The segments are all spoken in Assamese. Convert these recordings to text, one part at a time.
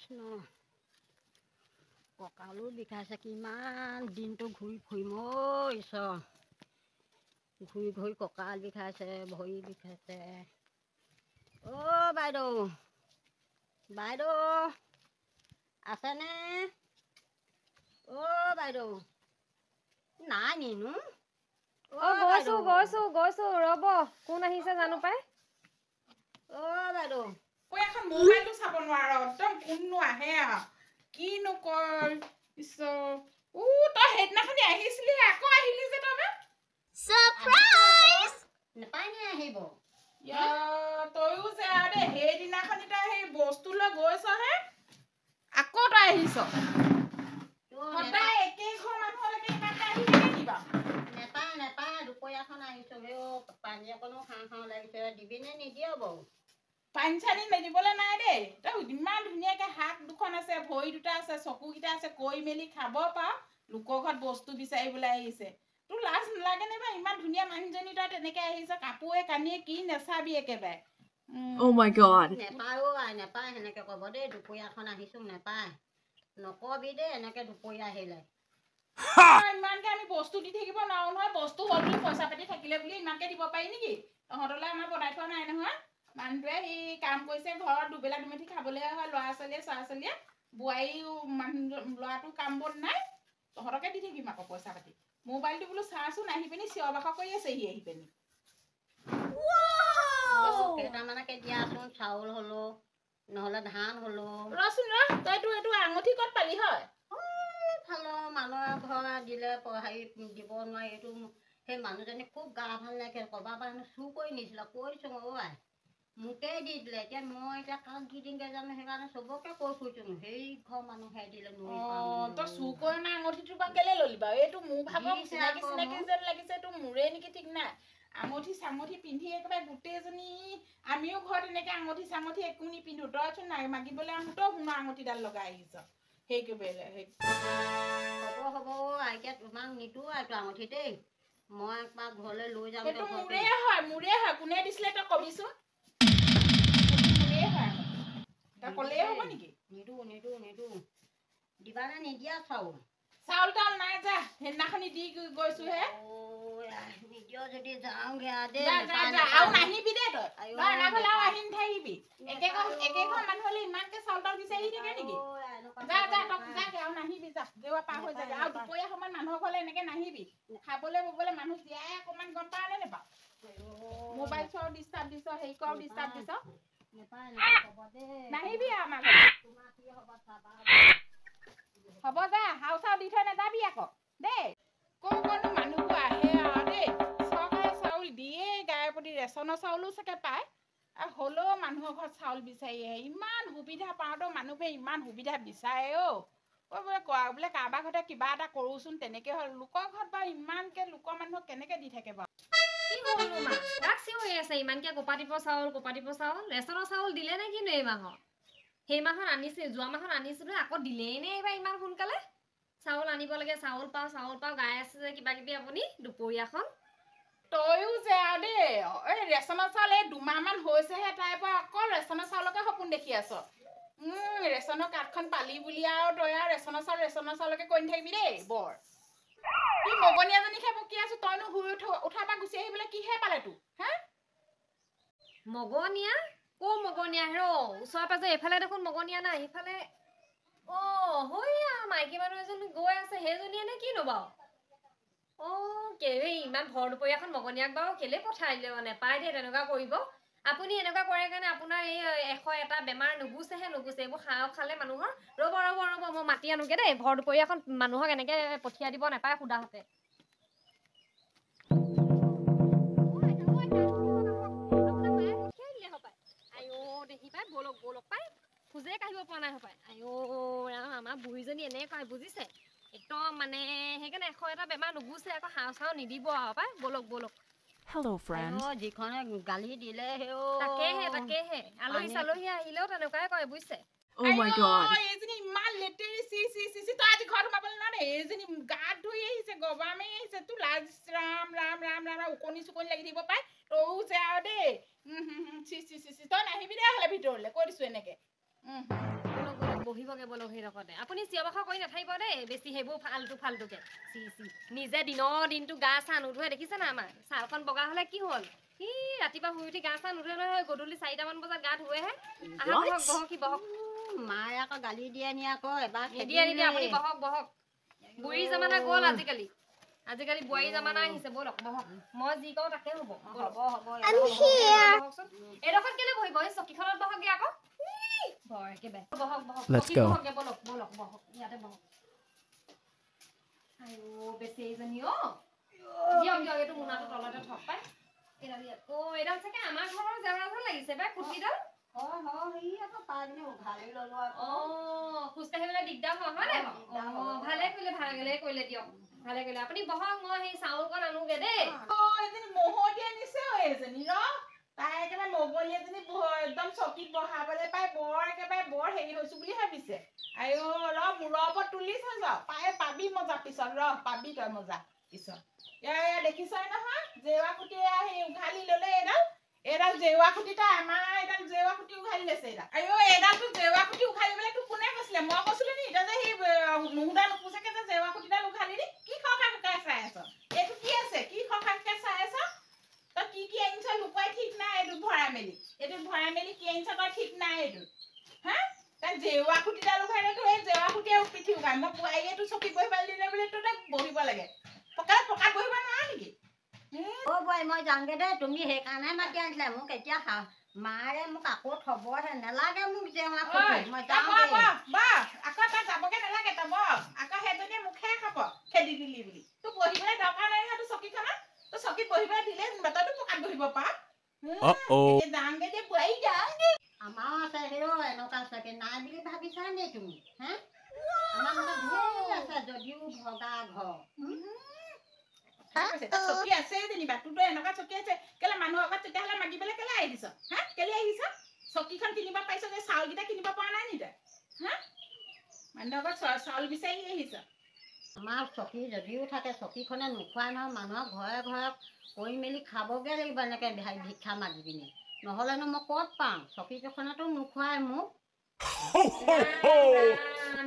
কৃষ্ণ কঁকালো বিষাইছে কিমান দিনটো ঘূৰি ফুৰিম ঐ ঈশ্বৰ ঘূৰি ঘূৰি কঁকাল বিষাইছে ভৰি বিষাইছে বাইদেউ বাইদেউ আছেনে বাইদেউ নাই নিনো গৈছো ৰ'ব কোন আহিছে জানো পাই বাইদেউ কৈ এখন মোবাইলটো চাব নোৱাৰো একদম কোননো আহে কিনো কয় ঈশ্বৰ তই সেইদিনাখনি আহিছিলি আকৌ আহিলি যে তই সাৰপ্ৰাইজ নাপাই নে আহিব তইও যে আৰু দেই সেইদিনাখনি তই সেই বস্তু লৈ গৈছহে আকৌ তই আহিছ সদায় একেই ঘৰ মানুহলৈকে ইমানকে আহি থাকে নি বাৰু নেপায় দুপৰীয়াখন আহিছো পানী অকণো খাওঁ লাগিছে দিবিনে নিদিয় বাৰু পানী চানী মেলিবলৈ নাই দেই তই ইমান ধুনীয়াকে হাত দুখন আছে ভৰি দুটা আছে চকুকেইটা আছে কৈ মেলি খাব পাৰ লোকৰ ঘৰত বস্তু বিচাৰিবলৈ আহিছে তোৰ লাজ নালাগে নে বাৰু ইমান ধুনীয়া মানুহজনী তই তেনেকে আহিছ কাপোৰে কানিয়ে কি নেচাবি একেবাৰে নেপায় সেনেকে কব দেই দুপৰীয়াখন আহিছো নেপায় নকবি দেই এনেকে দুপৰীয়া আহিলে ইমানকে আমি বস্তু দি থাকিব নোৱাৰো নহয় বস্তু হ'ল বুলি পইচা পাতি থাকিলে বুলি ইমানকে দিব পাৰি নেকি তহঁতলৈ আমাৰ বনাই থোৱা নাই নহয় মানুহটোৱে সি কাম কৰিছে ঘৰত দুবেলা দুমুঠি খাবলৈ হয় ল'ৰা ছোৱালীয়ে বোৱাৰীও ল'ৰাটো কাম বন নাই তহঁতকে দি থাকিম আকৌ পইচা পাতি মোবাইলটো বোলো চাচোন আহি পিনি চিঞৰ বাখৰ কৰি আছে সি আহি পিনি কেইটামানকে দিয়াচোন চাউল হলো নহলে ধান হলো ৰচোন তইতো এইটো আঙুঠি ক'ত পালি হয় মানুহৰ ঘৰ দিলে হেৰি দিব নোৱাৰি এইটো সেই মানুহজনী খুব গা ভাল লাগে কবা পৰা চুৰ কৰি নিছিলে কৈছো মোকে দি দিলে এতিয়া মই কাক দি দিমগে জানো সেইকাৰণে চবকে কৈ ফুৰিছো সেই ঘৰ মানুহে দিলে তই চুৰ কৰি না আঙুঠিটো বা কেলে ললি বাৰু এইটো মোৰ ভাগৰ চিনাকি যেন লাগিছে এইটো মোৰে নেকি ঠিক নাই আঙুঠি চাঙুঠি পিন্ধি একেবাৰে গোটেইজনী আমিও ঘৰত এনেকে আঙুঠি চাঙুঠি একো নিপিন্ধো তইচোন নাই মাগিবলৈ আহোঁতেও সোণৰ আঙুঠিডাল লগাই আহিছ হ'ব আইতা তোমাক নিদো এইটো আঙুঠি দেই মই একবাৰ ঘৰলৈ লৈ যাম মোৰে হয় কোনে দিছিলে তই কবিচোন কলেই হ'ব নেকি নিদো দিবানে নিদিয়া চাউল তাউল নাই যা সেইদিনাখনি দি গৈছো হে নিদিয় যদি যাওঁগে নাহিবি দে তই আহিম থাকিবি একেখন মানুহ হলে ইমানকে চাউল তাউল বিচাৰি থাকে নেকি নাহিবি যা দেৱা পাৰ হৈ যাবি আৰু দুপৰীয়া সময়ত মানুহৰ ঘৰলে এনেকে নাহিবি খাবলৈ ববলৈ মানুহ জীয়াই অকমান গম পাৱ নে নেপাৱ মোবাইল চোৱাও ডিষ্টাৰ্ব দিছ হেৰি কৰাও ডিষ্টাৰ্ব দিছ নাহিবি আমাৰ হ'ব যা হাও চাও দি থৈ নাযাবি আকৌ দেই কোনো মানুহবোৰ আহে আৰু দেই চৰকাৰে চাউল দিয়ে গায়ে প্ৰতি ৰেচনৰ চাউলো চাগে পায় আৰু হ'লেও মানুহৰ ঘৰত চাউল বিচাৰি আহে ইমান সুবিধা পাওঁতেও মানুহবোৰে ইমান সুবিধা বিচাৰে বোলে কাৰোবাৰ ঘৰতে কিবা এটা কৰোচোন তেনেকে হ'ল লোকৰ ঘৰত বাৰু ইমানকে লোকৰ মানুহক কেনেকে দি থাকে বাৰু ইমানকে কোপাটিব চাউল ৰেচনৰ চাউল দিলে নে কিনো এই মাহত সেই মাহত আনিছিল যোৱা মাহত আনিছিলো আকৌ দিলেই নে এইবাৰ ইমান সোনকালে চাউল আনিব লাগে চাউল পাওঁ গাই আছে যে কিবা কিবি আপুনি দুপৰীয়াখন তইও যে আৰু দেই এই ৰেচনৰ চাউল এই 2 মাহ মান হৈছেহে তাইৰ পৰা অকল ৰেচনৰ চাউলকে সপোন দেখি আছ ৰেচনৰ কাৰ্ডখন পালি বুলি আৰু তই আৰু ৰেচনৰ চাউলকে কৈ থাকিবি দেই বৰ তোৰ মগনীয়াজনীকে বকি আছো তইনো শুই উঠাৰ পৰা গুচি আহিবলৈ কিহে পালে তোৰ মগনীয়া হেৰ ওচৰে পাজৰে এইফালে দেখোন মগনীয়া নাই সেইফালে মাইকী মানুহ এজনী গৈ আছে সেইজনীয়ে নে কিনো বাৰু কেলে ইমান ভৰ দুপৰীয়াখন মগনীয়াক বাৰু কেলে পঠাই দিলে মানে পাই দে তেনেকুৱা কৰিব আপুনি এনেকুৱা কৰে কাৰণে আপোনাৰ এই 101টা বেমাৰ নুগুছে এইবোৰ খালে মানুহৰ ৰ'ব মই মাতি আনোগে দেই ভৰ দুপৰীয়াখন মানুহক এনেকে পঠিয়াই দিব নাপায় সুদাহতে খোজে কাঢ়িব পৰা নাই হপায় আমাৰ বুঢ়ীজনী এনেকুৱাই বুজিছে একদম মানে সেইকাৰণে 101টা বেমাৰ নুগুছে আকৌ হাও চাও নিদিব আৰু পাই বলক Hello friend যিখনে গালি দিলে তাকেহে আলহী চালহী আহিলেও তেনেকুৱাই কয় বুজিছে Oh my god এইজনী ইমান লেটেৰি চি তই আজি ঘৰত সোমাবলৈ নাই এইজনী গাত ধুই আহিছে গবা মাৰি আহিছে তোৰ লাজ ৰাম উকনি চুকনি লাগি থাকিব পাই তইও যে আৰু দেই চি তই নাহিবি দে হ'লে ভিতৰলৈ কৈ দিছো এনেকে বহিবগে বলক সেই লগতে আপুনি চিঞৰ বাখৰ কৰি নাথাকিব দেই বেছি সেইবোৰ ফাল্টুকে নিজে দিনটো গা চা নুধুৱে দেখিছে না আমাৰ ছালখন বগা হ'লে কি হ'ল সি ৰাতিপুৱা শুই উঠি গা চা নুধুৱে নহয় গধূলি 4টামান বজাত গা ধুৱেহে আহা বহক কি বহক মায়ে আকৌ গালি দিয়ে নি আকৌ এবাৰ নিদিয়ে আপুনি বহক বুঢ়ী জামানা গ'ল আজিকালি বোৱাৰী জামানা আহিছে বলক বহক মই যি কওঁ তাকে হ'ব এইডোখৰত কেলে বহিব এই চকীখনত বহকগে আকৌ Let's go. বহক ইয়াতে বহক আইও বেছি এইজনী দিয়ক এইটো মোনাটো তলতে থক পাই এইডাল চাগে আমাৰ ঘৰৰ জেগা যেন লাগিছে পাই কুটিডাল খোজকাঢ়িবলৈ দিগদাৰ হয় হয় নাই ভালে কৰিলে দিয়ক ভালে কৰিলে আপুনি বহক মই সেই চাউলকণ আনোগে দেই মহতিয়াই নিছে এজনী তাই একেবাৰে মগনি এজনী একদম চকীত বহাবলৈ পাই বৰ হেৰি হৈছো বুলি ভাবিছে আইও মূৰৰ ওপৰত তুলিছে পাবি মজা পিছত পাবি তই মজা পিছত দেখিছই নহয় জেৱা খুটি সেই উঘালি ললে এইডাল জেৱা খুটি তাই আমাৰ এইডাল জেৱা খুটি উঘালি লৈছে এইডালটো জেৱা খুটি উঘালিবলৈ তোক কোনে কৈছিলে মই কৈছিলো নি এতিয়া যে সেই নুহুদা নুপুচাকে যে জেৱা খুটিডাল উঘালি দি কি খৰখা শুকাই চাই আছ এইটো কি আছে কি খৰখা শুকাই চাই আছ তই কি আনিছ লুকুৱাই ঠিক নাই এইটো ভৰাই মেলি কি আনিছ তই ঠিক নাই এইটো হা তাই জেৱা খুটিডাল উঘালি তো এই জেৱা খুটিয়ে পিঠি উঘাই মই বোৱাৰীয়েতো চকী বহিবলৈ দিলে বুলি তোৰ তাক বহিব লাগে পকাত বহিব নোৱাৰা নেকি বোৱাৰী মই যাওঁগে দেই তুমি সেইকাৰণে মাতি আনিছিলে মোক এতিয়া মায়ে মোক আকৌ থবহে নেলাগে মোক জেৱা খুটি মই যাওঁগে আকৌ তই যাবগে নালাগে তই আকৌ সেইজনীয়ে মুখে খাব খেদি দিলি বুলি তোৰ বহিবলৈ দৰকাৰ নাই নহয় তোৰ চকীখনত তোৰ চকীত বহিবলৈ দিলে তইতো পকাত বহিব পাৰ যাওঁগে দে বোৱাৰী যাওঁগে আমাৰো আছে এনেকুৱা চাগে নাই বুলি ভাবিছা নে তুমি হা আমাৰ মানে ধেৰ আছে যদিও ভগা ঘৰ চকী আছে যেনিবা তোৰতো এনেকুৱা চকী আছে কেলে মানুহ আগত তেতিয়াহ'লে মাগিবলৈ কেলে আহিছ হা কেলে আহিছ চকীখন কিনিব পাৰিছ যে চাউলকেইটা কিনিব পৰা নাই নি তই হা মানুহ আগত চাউল বিচাৰি আহিছ আমাৰ চকী যদিও থাকে চকীখনে নোখোৱাই নহয় মানুহৰ ঘৰে কৰি মেলি খাবগে লাগিব এনেকে ভিক্ষা মাগি পিনি নহ'লেনো মই ক'ত পাওঁ চকীকেইখনেতো নোখোৱাই মোক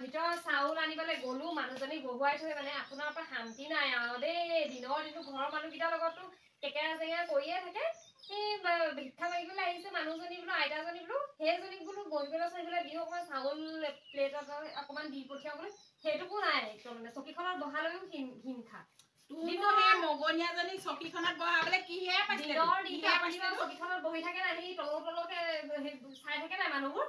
ভিতৰত চাউল আনিবলৈ গ'লো মানুহজনী বহুৱাই থৈ মানে আপোনাৰ পৰা শান্তি নাই আৰু দেই দিনটো ঘৰৰ মানুহকেইটাৰ লগতো কেকেৰা জেগেৰা কৰিয়ে থাকে সেই ভিক্ষা মাগিবলৈ আহিছে মানুহজনী বোলো আইতাজনী বোলো সেইজনীক বোলো বহিবলৈ চহিবলৈ দিওঁ অকণমান চাউল প্লেটত অকণমান দি পঠিয়াওঁ বোলো সেইটোকো নাই মানে চকীখনত বহালৈও হিংসা মগনীয়াজনী চকীখনত বহাবলৈ কিহে পাইছিলে চকীখনত বহি থাকে না সেই তলতে চাই থাকে নাই মানুহবোৰ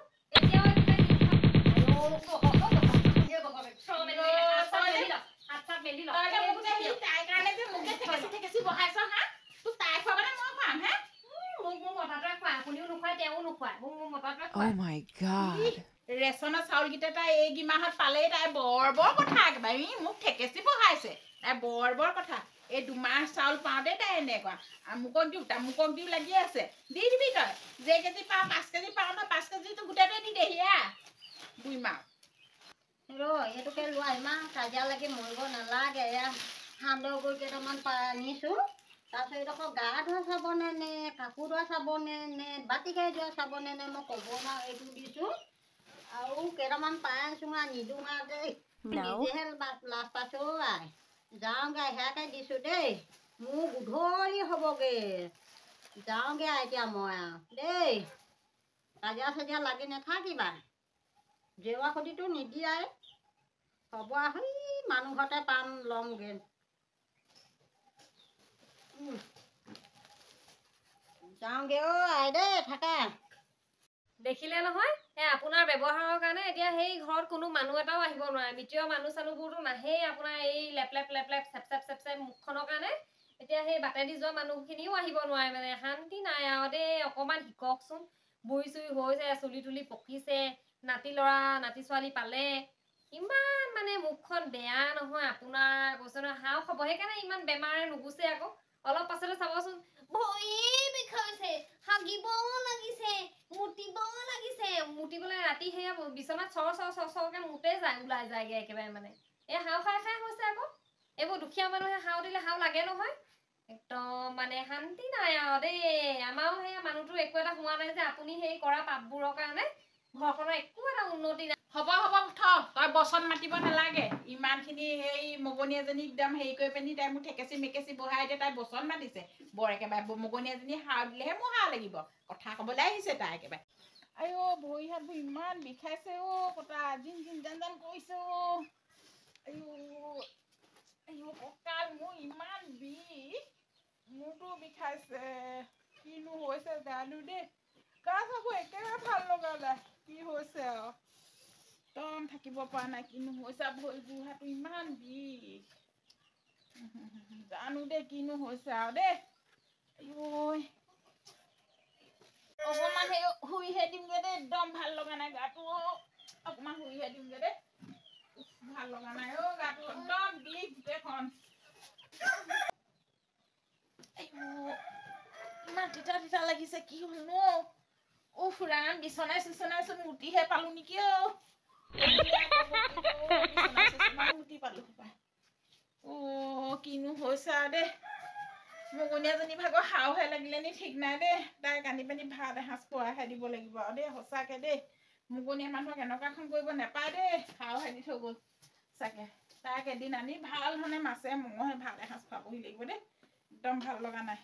Oh my God. ৰেচনৰ চাউলকেইটা তাই এই মাহত পালেই তাই বৰ কথা একেবাৰে মোক ঠেকেচি বহাইছে তাই বৰ কথা এই 2 মাহ চাউল পাওঁতে তাই এনেকুৱা আমুকক দিওঁ লাগি আছে দি দিবি তই যে কেজি পাওঁ 5 কেজি পাওঁ ন 5 কেজিটো গোটেইটোৱে দি দেহি 2 মাহ এইটোকে লোৱা ইমান কাজিয়া লাগি মৰিব নালাগে এয়া সান্দহ গুড় কেইটামান আনিছোঁ তাৰপিছত এইডোখৰ গা ধোৱা চাবনে নে কাপোৰ ধোৱা চাবনে নে বাতি খাই ধোৱা চাবনে নে মই ক'ব নোৱাৰো এইটো দিছোঁ আৰু কেইটামান পাই আছোঁ নিদিওঁ দেই নিজেহে লাজ পাইছোঁ যাওঁগে সেয়াকে দিছোঁ দেই মোৰ গধূলি হ'বগে যাওঁগে এতিয়া মই দেই কাজিয়া চাজিয়া লাগি নাথাকিবা জেৱা খুটিটো নিদিয়াই হ'ব মানুহ ঘৰতে পাম ল'মগে যাওঁগে দেই থাকা দেখিলে নহয় আপোনাৰ ব্যৱহাৰৰ কাৰণে এতিয়া সেই ঘৰত কোনো মানুহ এটাও আহিব নোৱাৰে মিতিৰৰ মানুহ চানুহবোৰতো নাহেই আপোনাৰ এই লেপ চেপ মুখখনৰ কাৰণে এতিয়া সেই বাটেদি যোৱা মানুহখিনিও আহিব নোৱাৰে মানে শান্তি নাই আৰু দেই অকণমান শিককচোন বুঢ়ী চুৰি হৈছে চুলি তুলি পকিছে নাতি ল'ৰা নাতি ছোৱালী পালে ইমান মানে মুখখন বেয়া নহয় আপোনাৰ কৈছে নহয় হাও খাব সেইকাৰণে ইমান বেমাৰে নুগুচে আকৌ অলপ পাছতে চাবচোন ভৰি বিষাইছে হাগিবও লাগিছে মুতিবলৈ ৰাতি সেয়া বিচনাত চৰকে মুতে যায় ওলাই যায়গে একেবাৰে মানে এই হাও খাই হৈছে আকৌ এইবোৰ দুখীয়া মানুহে হাও দিলে হাও লাগে নহয় একদম মানে শান্তি নাই আৰু দেই আমাৰো সেই মানুহটো একো এটা হোৱা নাই যে আপুনি সেই কৰা পাপবোৰৰ কাৰণে ঘৰখনৰ একো এটা উন্নতি নাই হ'ব থ তই বচন মাতিব নালাগে ইমানখিনি সেই মগনি এজনী একদম হেৰি কৰি পিনি তাই মোক ঠেকেচি মেকেচি বহাই দিয়ে তাই বচন মাতিছে বৰ একেবাৰে মগনি এজনী সাৰ দিলেহে মোৰ সাৰ লাগিব কথা ক'বলৈ আহিছে তাই একেবাৰে আইও ভৰি হাতবোৰ ইমান বিষাইছে কটা জিন জিন জান জান কৰিছে আইও কঁকাল মোৰ ইমান বিষ মূৰটো বিষাইছে কিনো হৈছে জানো দেই গা চাবোৰ একেবাৰে ভাল লগা নাই কি হৈছে আৰু একদম থাকিব পৰা নাই কিনো হৈছে ভৰি গোহাটো ইমান বিষ জানো দেই কিনো হৈছে আৰু দেই অকণমান সেই শুইহে দিমগৈ দেই একদম ভাল লগা নাই গাটো অকণমান শুইহে দিমগৈ দেই ভাল লগা নাই গাটো একদম বিষ গোটেইখন ইমান তিতা লাগিছে কি হ'লনো ফুৰাণ বিচনাই চিচনাইচোন মুটিহে পালো নেকি মুটি পালো কিনো হৈছে আৰু দেই মগনীয়াজনী ভাগৰ হাওহে লাগিলে নি ঠিক নাই দেই তাই কান্দি পানি ভাত এসাঁজ খোৱাইহে দিব লাগিব আৰু দেই সঁচাকে দেই মগনীয়া মানুহক এনেকুৱাখন কৰিব নেপায় দেই হাওহে দি থৈ গ'ল চাগে তাইক এদিন আনি ভাল ধৰণে মাছে মঙহে ভাত এসাঁজ খুৱাবহি লাগিব দেই একদম ভাল লগা নাই